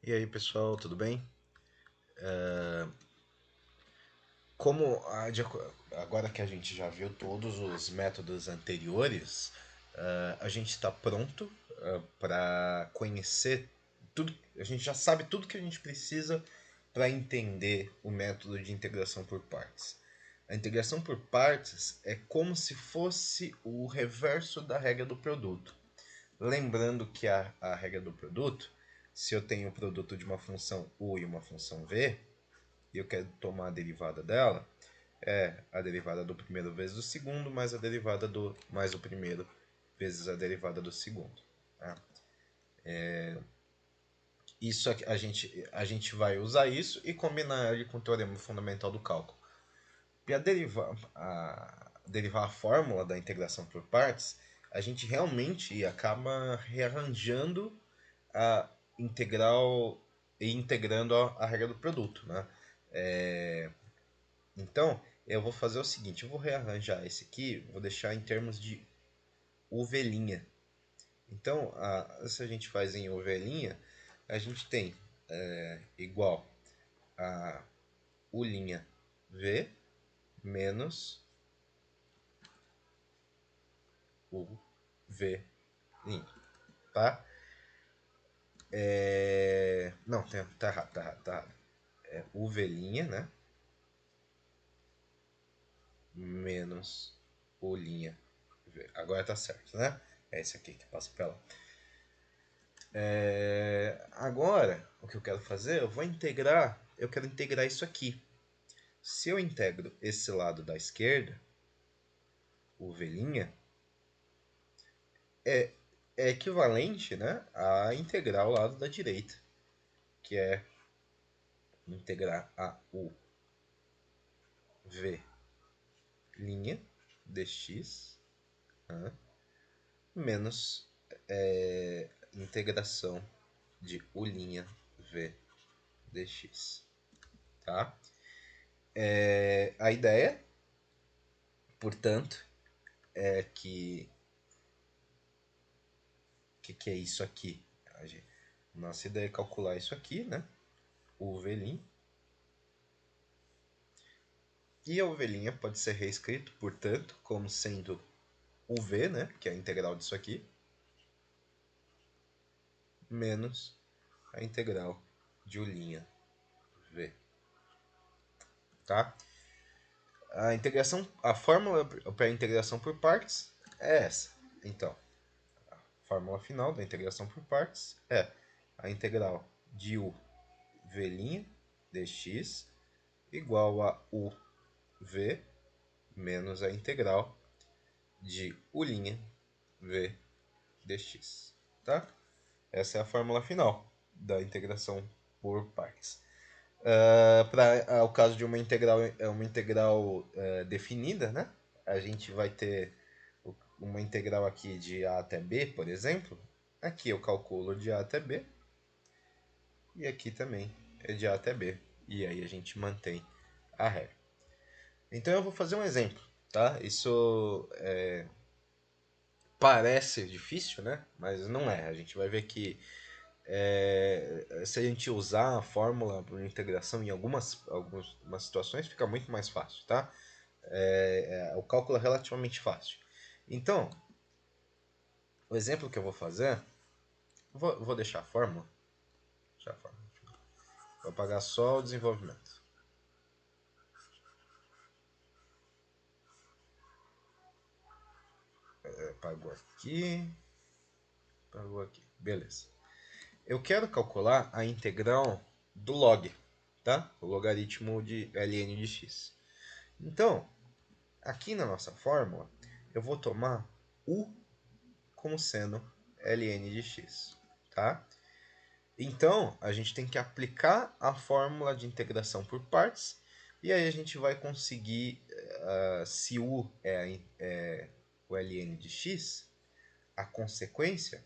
E aí, pessoal, tudo bem? Como agora que a gente já viu todos os métodos anteriores, a gente está pronto para conhecer tudo. A gente já sabe tudo que a gente precisa para entender o método de integração por partes. A integração por partes é como se fosse o reverso da regra do produto. Lembrando que a regra do produto, se eu tenho o produto de uma função u e uma função v, e eu quero tomar a derivada dela, é a derivada do primeiro vezes o segundo mais a derivada do mais o primeiro vezes a derivada do segundo. Tá? Isso a gente vai usar isso e combinar ele com o teorema fundamental do cálculo. Para derivar a fórmula da integração por partes, a gente realmente acaba rearranjando a integral e integrando a regra do produto. Né? Então, eu vou fazer o seguinte, eu vou rearranjar esse aqui, vou deixar em termos de ovelhinha. Então, se a gente faz em ovelhinha, a gente tem igual a ulinha v menos o v linha, tá? Não, tá errado, tá errado, tá errado. É ovelhinha, né? Menos ulinha v. Agora tá certo, né? É esse aqui que passa pela. Agora, o que eu quero fazer, eu quero integrar isso aqui. Se eu integro esse lado da esquerda, ovelhinha, é, é equivalente, né, a integrar o lado da direita, que é integrar a u v linha dx, né, menos integração de u' v dx. Tá? A ideia, portanto, é que que é isso aqui? Nossa ideia é calcular isso aqui, né? O ovelhinho. E a ovelhinha pode ser reescrito, portanto, como sendo o v, né? Que é a integral disso aqui, menos a integral de u' v. Tá? A fórmula para a integração por partes é essa. Então, a fórmula final da integração por partes é a integral de u v' dx igual a u v menos a integral de u' v dx. Tá? Essa é a fórmula final da integração por partes. Para o caso de uma integral definida, né? A gente vai ter uma integral aqui de a até b, por exemplo. Aqui eu calculo de a até b. E aqui também é de a até b. E aí a gente mantém a regra. Então eu vou fazer um exemplo. Tá? Isso parece difícil, né? Mas não é. A gente vai ver que se a gente usar a fórmula para integração em algumas situações, fica muito mais fácil, tá? O cálculo é relativamente fácil. Então, o exemplo que eu vou fazer, vou deixar a fórmula. Vou apagar só o desenvolvimento. Apagou aqui. Apagou aqui. Beleza. Eu quero calcular a integral do log, tá? O logaritmo de ln de x. Então, aqui na nossa fórmula, eu vou tomar u como sendo ln de x, tá? Então, a gente tem que aplicar a fórmula de integração por partes e aí a gente vai conseguir, se u é o ln de x, a consequência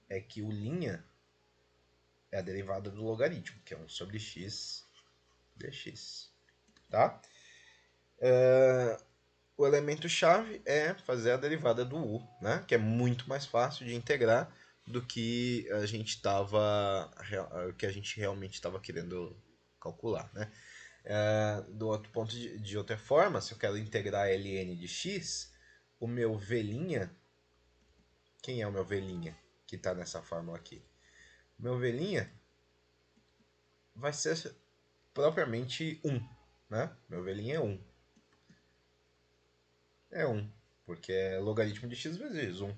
é que u' é a derivada do logaritmo, que é 1 sobre x dx. Tá? O elemento chave é fazer a derivada do u, né? Que é muito mais fácil de integrar, do que a gente estava, que a gente realmente estava querendo calcular, né? Do outro ponto de outra forma, se eu quero integrar ln de x, o meu v', quem é o meu v' que está nessa fórmula aqui? O meu v' vai ser propriamente 1, né? Meu v' é 1. É 1, porque é logaritmo de x vezes 1.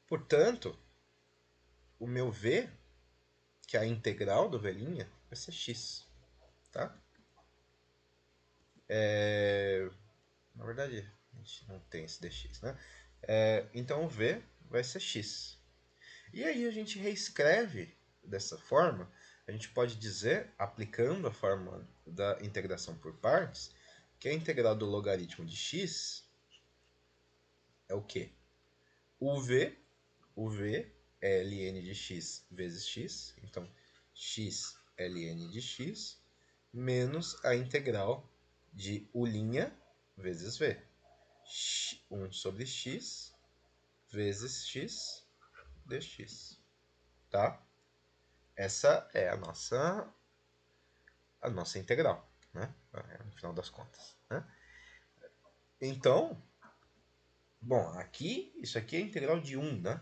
Portanto, o meu v, que é a integral do v', vai ser x, tá? Na verdade, a gente não tem esse dx, né? Então o v vai ser x. E aí a gente reescreve dessa forma. A gente pode dizer, aplicando a fórmula da integração por partes, que a integral do logaritmo de x é o quê? O v é ln de x vezes x, então x é ln de x, menos a integral de u' vezes v. 1 sobre x vezes x dx. Tá? Essa é a nossa integral, né? No final das contas. Né? Então, bom, aqui, isso aqui é integral de 1, né?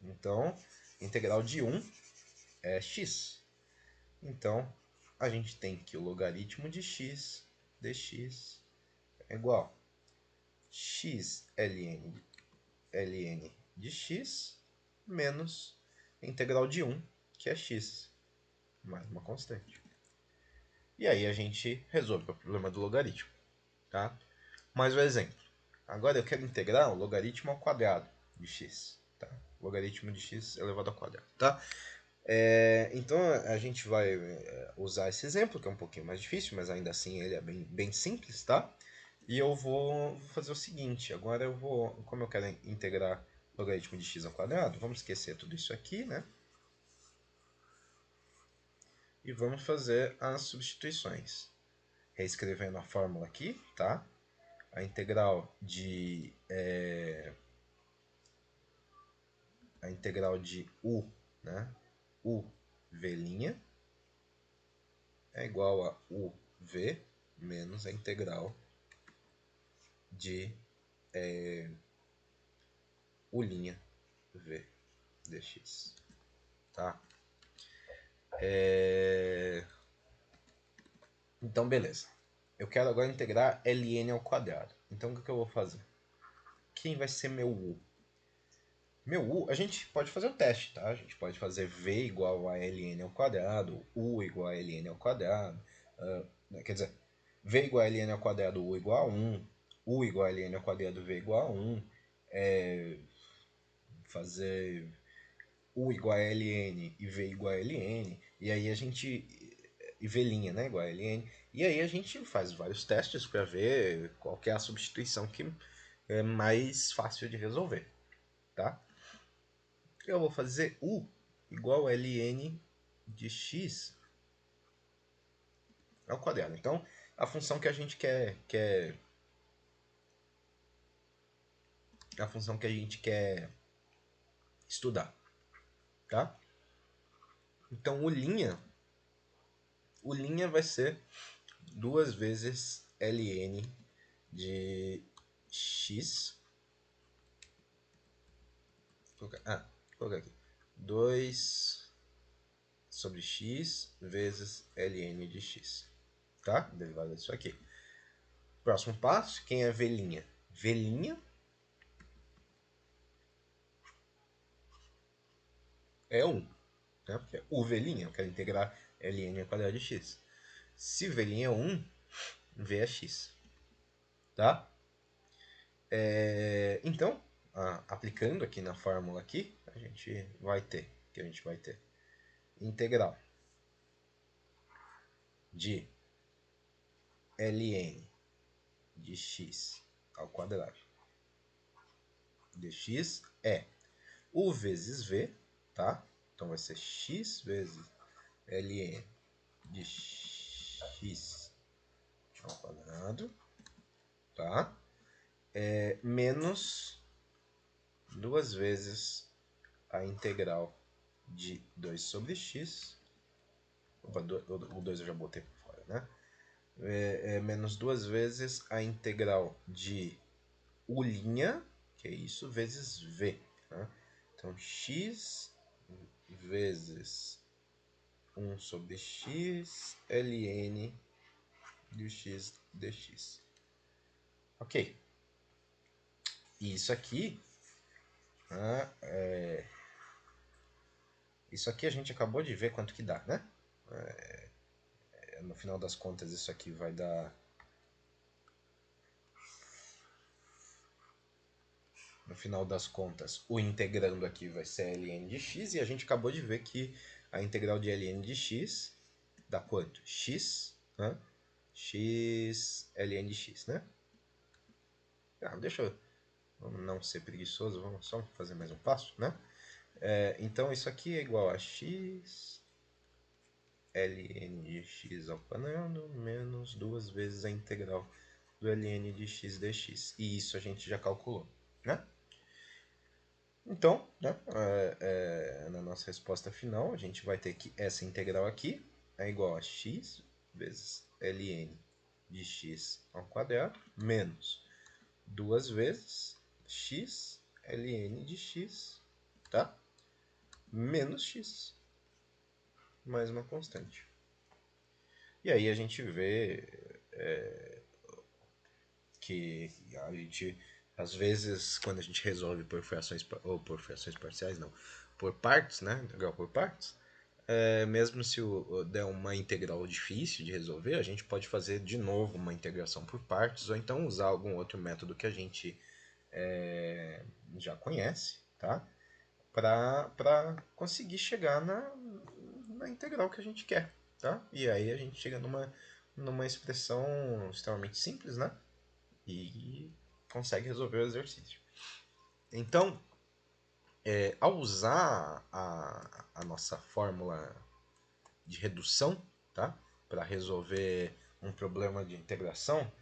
Então, integral de 1 é x. Então, a gente tem que o logaritmo de x dx é igual a x ln de x menos a integral de 1, que é x, mais uma constante. E aí a gente resolve o problema do logaritmo. Tá? Mais um exemplo. Agora eu quero integrar o logaritmo ao quadrado de x. Tá? Logaritmo de x elevado ao quadrado. Tá? Então a gente vai usar esse exemplo, que é um pouquinho mais difícil, mas ainda assim ele é bem simples, tá? E eu vou fazer o seguinte, agora eu vou, como eu quero integrar logaritmo de x ao quadrado, vamos esquecer tudo isso aqui, né? E vamos fazer as substituições. Reescrevendo a fórmula aqui, tá? A integral de u, né? uv' é igual a uv menos a integral de u' v dx. Tá? Então, beleza. Eu quero agora integrar ln ao quadrado. Então, o que eu vou fazer? Quem vai ser meu u? Meu u, a gente pode fazer o teste, tá? A gente pode fazer v igual a ln ao quadrado, u igual a ln ao quadrado, quer dizer, v igual a ln ao quadrado, u igual a 1, u igual a ln ao quadrado, v igual a 1, fazer u igual a ln e v igual a ln, e aí a gente e v', né, igual a ln, e aí a gente faz vários testes para ver qual que é a substituição que é mais fácil de resolver, tá? Eu vou fazer u igual a ln de x ao quadrado. Então, a função que a gente a função que a gente quer estudar, tá? Então, o' vai ser 2 vezes ln de x. Vou colocar aqui. 2 sobre x vezes ln de x. Tá? Derivada disso aqui. Próximo passo, quem é v'? V' é 1. Né? Porque o v', eu quero integrar ln ao quadrado de x. Se v' é 1, v é x. Tá? Então, aplicando aqui na fórmula aqui, a gente vai ter integral de ln de x ao quadrado dx é u vezes v, tá? Então vai ser x vezes ln de x ao quadrado, tá? Menos 2 vezes a integral de 2 sobre x. Opa, o 2 eu já botei para fora, né? Menos 2 vezes a integral de u', que é isso, vezes v. Né? Então, x vezes 1 sobre x ln de x dx. Ok. E isso aqui, isso aqui a gente acabou de ver quanto que dá, né? No final das contas, isso aqui vai dar... No final das contas, o integrando aqui vai ser ln de x, e a gente acabou de ver que a integral de ln de x dá quanto? X, né? X ln de x, né? Deixa eu... Vamos não ser preguiçoso, vamos só fazer mais um passo, né? Então, isso aqui é igual a x ln de x ao quadrado menos 2 vezes a integral do ln de x dx. E isso a gente já calculou, né? Então, né, na nossa resposta final, a gente vai ter que essa integral aqui é igual a x vezes ln de x ao quadrado menos 2 vezes x ln de x, tá? Menos x, mais uma constante. E aí a gente vê que a gente, às vezes, quando a gente resolve por frações, ou por frações parciais, não, por partes, né, integral por partes, mesmo se der uma integral difícil de resolver, a gente pode fazer de novo uma integração por partes, ou então usar algum outro método que a gente já conhece, tá? Para conseguir chegar na integral que a gente quer, tá? E aí a gente chega numa expressão extremamente simples, né? E consegue resolver o exercício. Então, ao usar a nossa fórmula de redução, tá? Para resolver um problema de integração,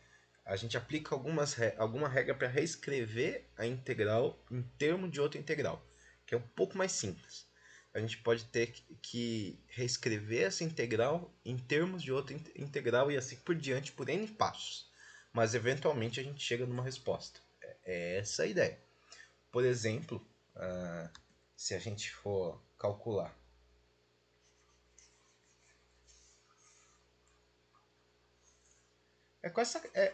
a gente aplica alguma regra para reescrever a integral em termos de outra integral, que é um pouco mais simples. A gente pode ter que reescrever essa integral em termos de outra integral e assim por diante por N passos. Mas eventualmente a gente chega numa resposta. É essa a ideia. Por exemplo, se a gente for calcular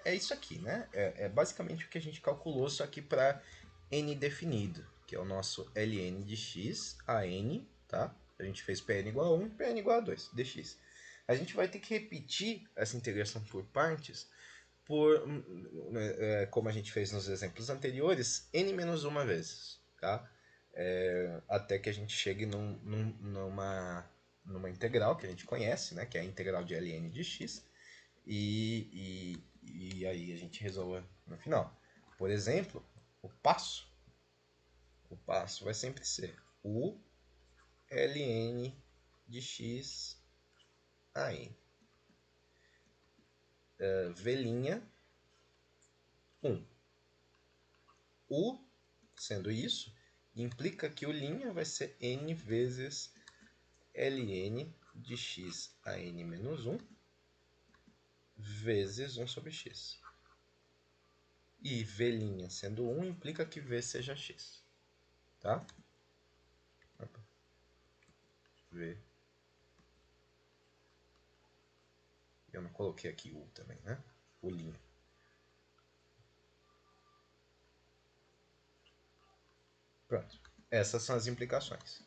é isso aqui, né? É basicamente o que a gente calculou, só que para n definido, que é o nosso ln de x a n, tá? A gente fez Pn igual a 1, Pn igual a 2, dx. A gente vai ter que repetir essa integração por partes, como a gente fez nos exemplos anteriores, n menos uma vezes, tá? Até que a gente chegue numa integral que a gente conhece, né? Que é a integral de ln de x, e aí a gente resolve no final. Por exemplo, o passo vai sempre ser u ln de x a n. V' 1. U, sendo isso, implica que o linha vai ser n vezes ln de x a n menos 1 vezes 1 sobre x. E V' sendo 1 implica que V seja x. Tá? V. Eu não coloquei aqui U também, né? O linha. Pronto. Essas são as implicações.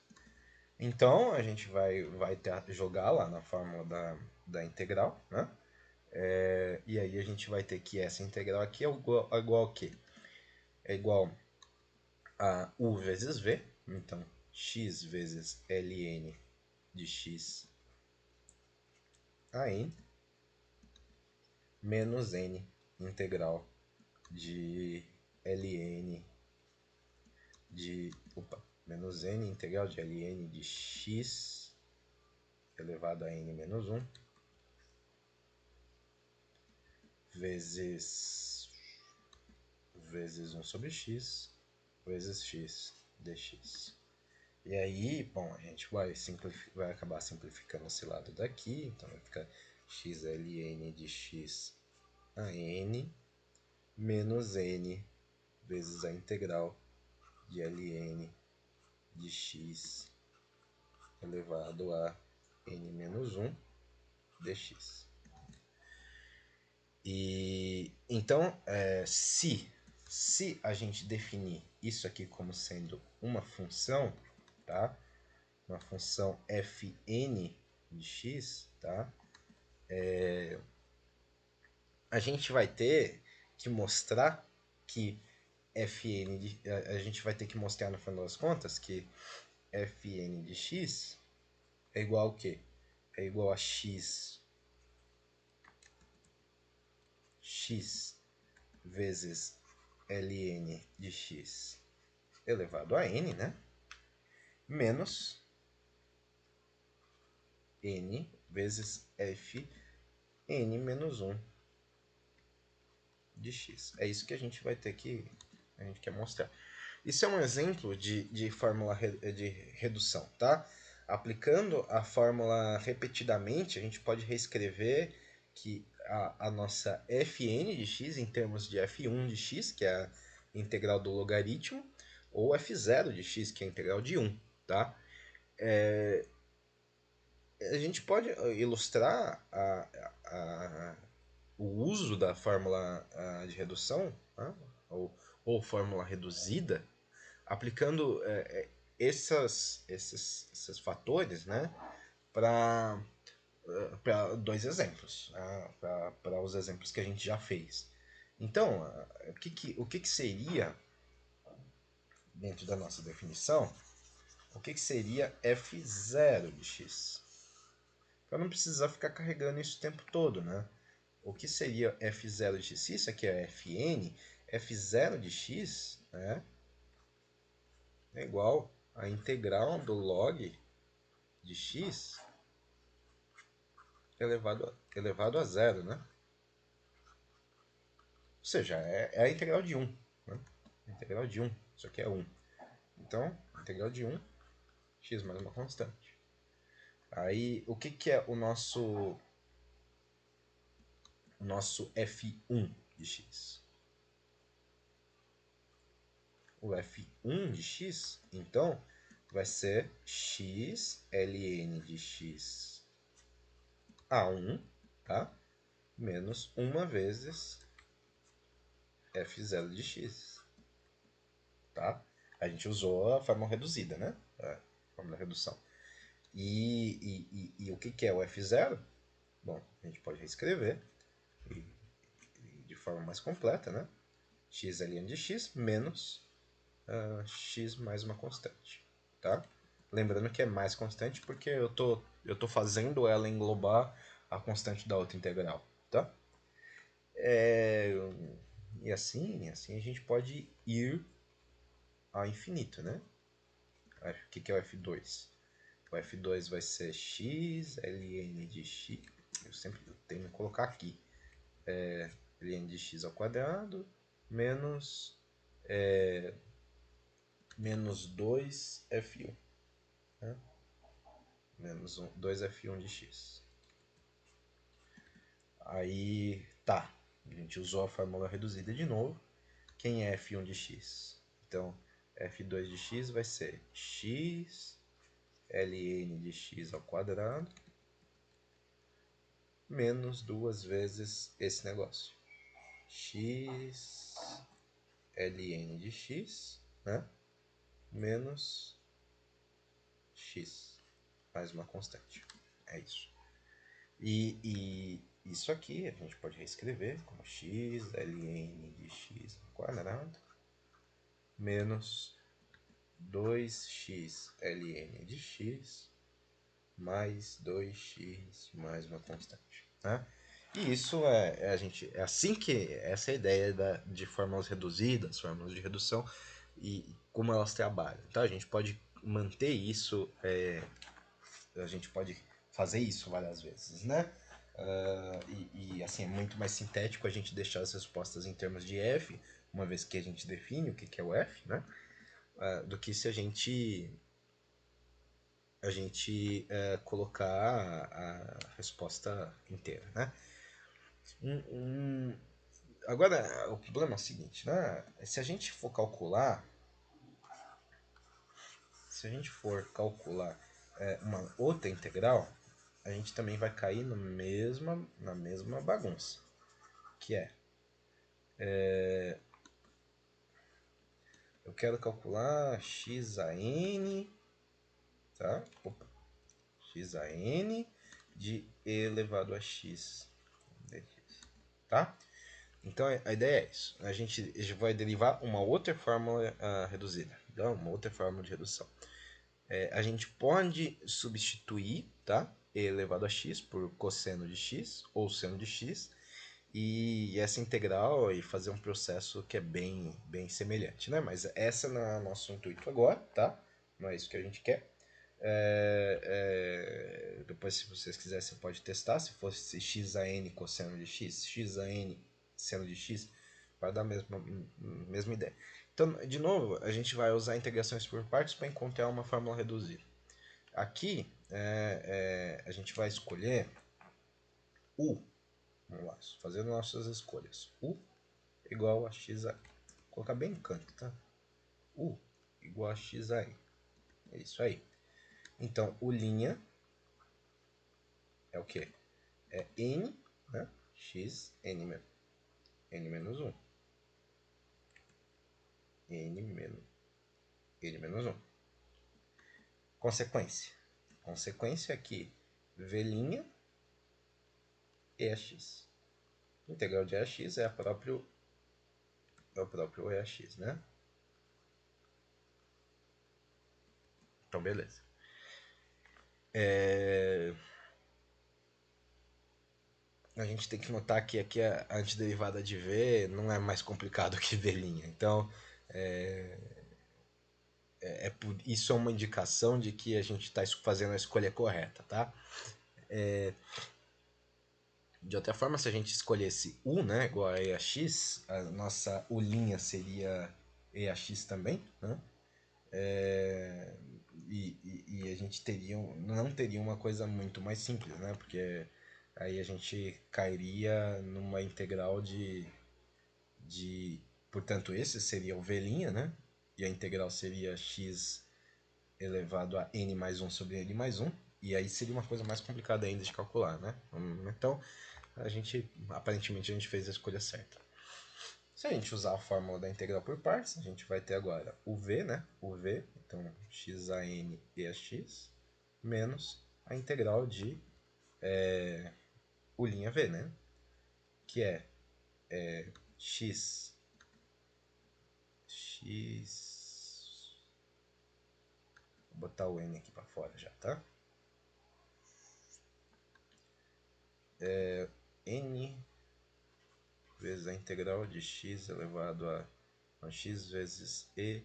Então, a gente vai jogar lá na fórmula da integral, né? E aí a gente vai ter que essa integral aqui é igual a quê? É igual a U vezes V. Então, x vezes ln de x a n menos n integral de ln menos n integral de ln de x elevado a n menos 1 vezes 1 sobre x vezes x dx. E aí, bom, a gente vai acabar simplificando esse lado daqui, então vai ficar xln de x a n menos n vezes a integral de ln de x elevado a n menos 1 dx. E então, se a gente definir isso aqui como sendo uma função, tá? Uma função fn de x, tá? A gente vai ter que mostrar que a gente vai ter que mostrar no final das contas que fn de x é igual ao quê? É igual a x vezes ln de x elevado a n, né? Menos n vezes f n menos 1 de x. É isso que a gente vai ter que a gente quer mostrar. Isso é um exemplo de fórmula de redução, tá? Aplicando a fórmula repetidamente, a gente pode reescrever que a nossa fn de x em termos de f1 de x, que é a integral do logaritmo, ou f0 de x, que é a integral de 1, tá? A gente pode ilustrar o uso da fórmula de redução, né? ou fórmula reduzida, aplicando esses fatores, né, para dois exemplos, para os exemplos que a gente já fez. Então, o que seria, dentro da nossa definição, o que seria f0 de x? Para não precisar ficar carregando isso o tempo todo, né? O que seria f0 de x? Isso aqui é fn, f0 de x, né, é igual a integral do log de x elevado a zero, né? Ou seja, é a integral de 1. Né? A integral de 1. Isso aqui é 1. Então, a integral de 1, x mais uma constante. Aí, o que é o nosso f1 de x? O f1 de x, então, vai ser x ln de x a 1, tá? Menos 1 vezes f0 de x, tá? A gente usou a fórmula reduzida, né? A fórmula de redução. E o que é o f0? Bom, a gente pode reescrever de forma mais completa, né? X ln de x menos x mais uma constante, tá? Lembrando que é mais constante porque eu tô fazendo ela englobar a constante da outra integral, tá? E assim a gente pode ir ao infinito, né? O que é o f2? O f2 vai ser x ln de x. Eu sempre tenho que colocar aqui. Ln de x ao quadrado menos 2f1. Né? Menos 2f1 de x. Aí, tá. A gente usou a fórmula reduzida de novo. Quem é f1 de x? Então, f2 de x vai ser x ln de x ao quadrado menos 2 vezes esse negócio. X ln de x, né? Menos x, mais uma constante. É isso. E isso aqui a gente pode reescrever como x ln de x ao quadrado menos 2x ln de x mais 2x mais uma constante, né? E isso é assim que essa é a ideia de fórmulas reduzidas, fórmulas de redução e como elas trabalham. Então a gente pode manter isso, a gente pode fazer isso várias vezes, né? E assim é muito mais sintético a gente deixar as respostas em termos de f, uma vez que a gente define o que é o f, né? Do que se a gente a gente colocar a resposta inteira, né? Agora, o problema é o seguinte, né? Se a gente for calcular uma outra integral, a gente também vai cair na mesma bagunça, que eu quero calcular x a n, tá? Opa, x a n de e elevado a x, tá? Então a ideia é isso. A gente vai derivar uma outra fórmula reduzida, então, uma outra fórmula de redução. A gente pode substituir, tá? E elevado a x por cosseno de x ou seno de x, e essa integral e fazer um processo que é bem semelhante, né? Mas essa não é o nosso intuito agora, tá? Não é isso que a gente quer. Depois, se vocês quiserem, você pode testar. Se fosse x a n cosseno de x a n seno de x, vai dar a mesma ideia. Então, de novo, a gente vai usar integrações por partes para encontrar uma fórmula reduzida. Aqui, a gente vai escolher u. Vamos lá, fazendo nossas escolhas. U igual a x a n. Vou colocar bem no canto, tá? U igual a x a n. É isso aí. Então, u' é o quê? É n, né? X, n menos 1. N menos 1. Consequência. Consequência aqui, v' EAX. Integral de EAX é o próprio EAX, né? Então, beleza. A gente tem que notar que aqui a antiderivada de V não é mais complicado que V'. Então, isso é uma indicação de que a gente está fazendo a escolha correta, tá? De outra forma, se a gente escolhesse U, né, igual a EAX, a nossa U' seria EAX também, né? E a gente não teria uma coisa muito mais simples, né? Porque aí a gente cairia numa integral portanto, esse seria o V', né? E a integral seria x elevado a n mais 1 sobre n mais 1. E aí seria uma coisa mais complicada ainda de calcular, né? Então, aparentemente a gente fez a escolha certa. Se a gente usar a fórmula da integral por partes, a gente vai ter agora o v, né? O v, então x a n e a x, menos a integral de u', né? Que é x. Vou botar o n aqui para fora já, tá? N vezes a integral de x elevado a x vezes n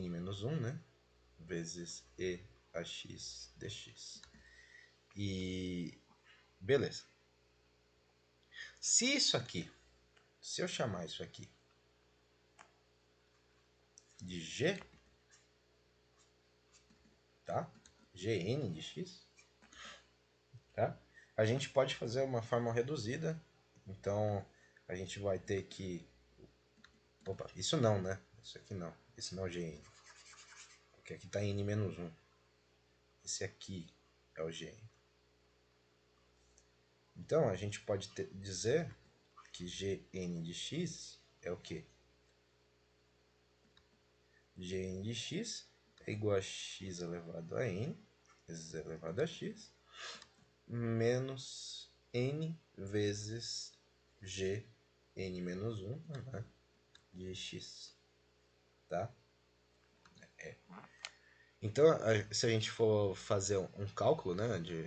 menos 1, né? Vezes e a x dx. E beleza. Se eu chamar isso aqui de g, tá? Gn de x, tá? A gente pode fazer uma forma reduzida. Então, a gente vai ter que... Opa, isso não, né? Isso aqui não. Esse não é o Gn. Porque aqui está n menos 1. Esse aqui é o Gn. Então, a gente pode dizer que Gn de x é o quê? Gn de x é igual a x elevado a n vezes elevado a x menos n vezes g n menos 1, né, de x, tá? Então, se a gente for fazer um cálculo, né, de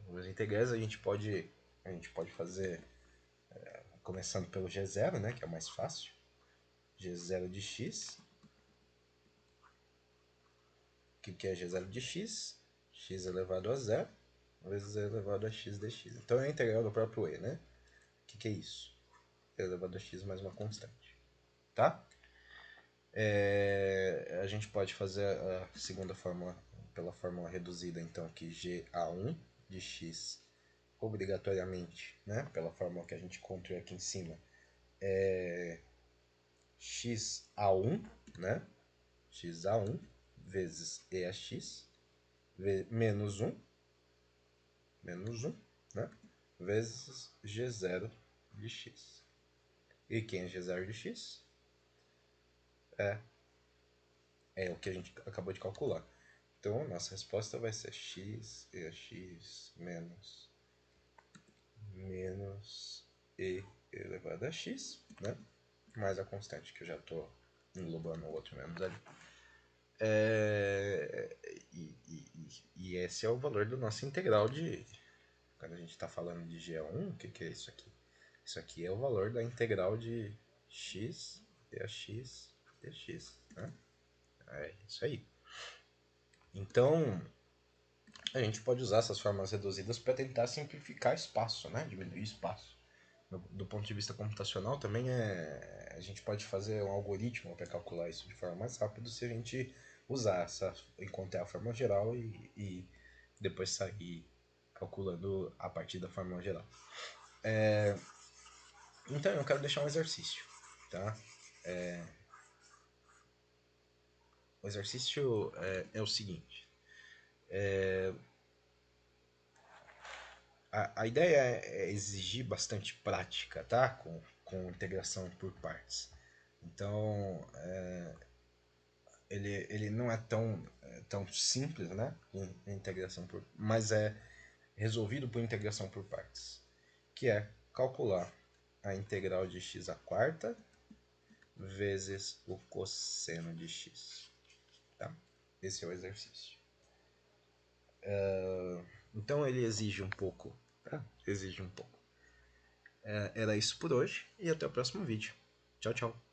os integrais, a gente pode fazer começando pelo g0, né, que é o mais fácil. G0 de x. O que é g0 de x? X elevado a 0 vezes e elevado a x dx. Então é a integral do próprio e, né? O que é isso? E elevado a x mais uma constante, tá? A gente pode fazer a segunda fórmula pela fórmula reduzida, então, que GA1 de x obrigatoriamente, né, pela fórmula que a gente encontrou aqui em cima, é xa1, né, xa1 vezes eax menos 1, né, vezes g0 de x. E quem é g0 de x? É o que a gente acabou de calcular. Então, a nossa resposta vai ser x eax menos e elevado a x, né? Mais a constante, que eu já estou englobando o outro menos ali. E esse é o valor do nosso integral de... Quando a gente está falando de g1, o que é isso aqui? Isso aqui é o valor da integral de x dx dx, né? É isso aí. Então, a gente pode usar essas formas reduzidas para tentar simplificar espaço, né? Diminuir espaço. Do ponto de vista computacional também a gente pode fazer um algoritmo para calcular isso de forma mais rápida se a gente usar encontrar a fórmula geral e depois sair calculando a partir da fórmula geral. Então eu quero deixar um exercício, tá? O exercício é o seguinte. A ideia é exigir bastante prática, tá? Com integração por partes. Então, ele não é tão simples, né? Em integração mas é resolvido por integração por partes, que é calcular a integral de x à quarta vezes o cosseno de x. Tá? Esse é o exercício. Então ele exige um pouco. Tá? Exige um pouco. Era isso por hoje e até o próximo vídeo. Tchau, tchau.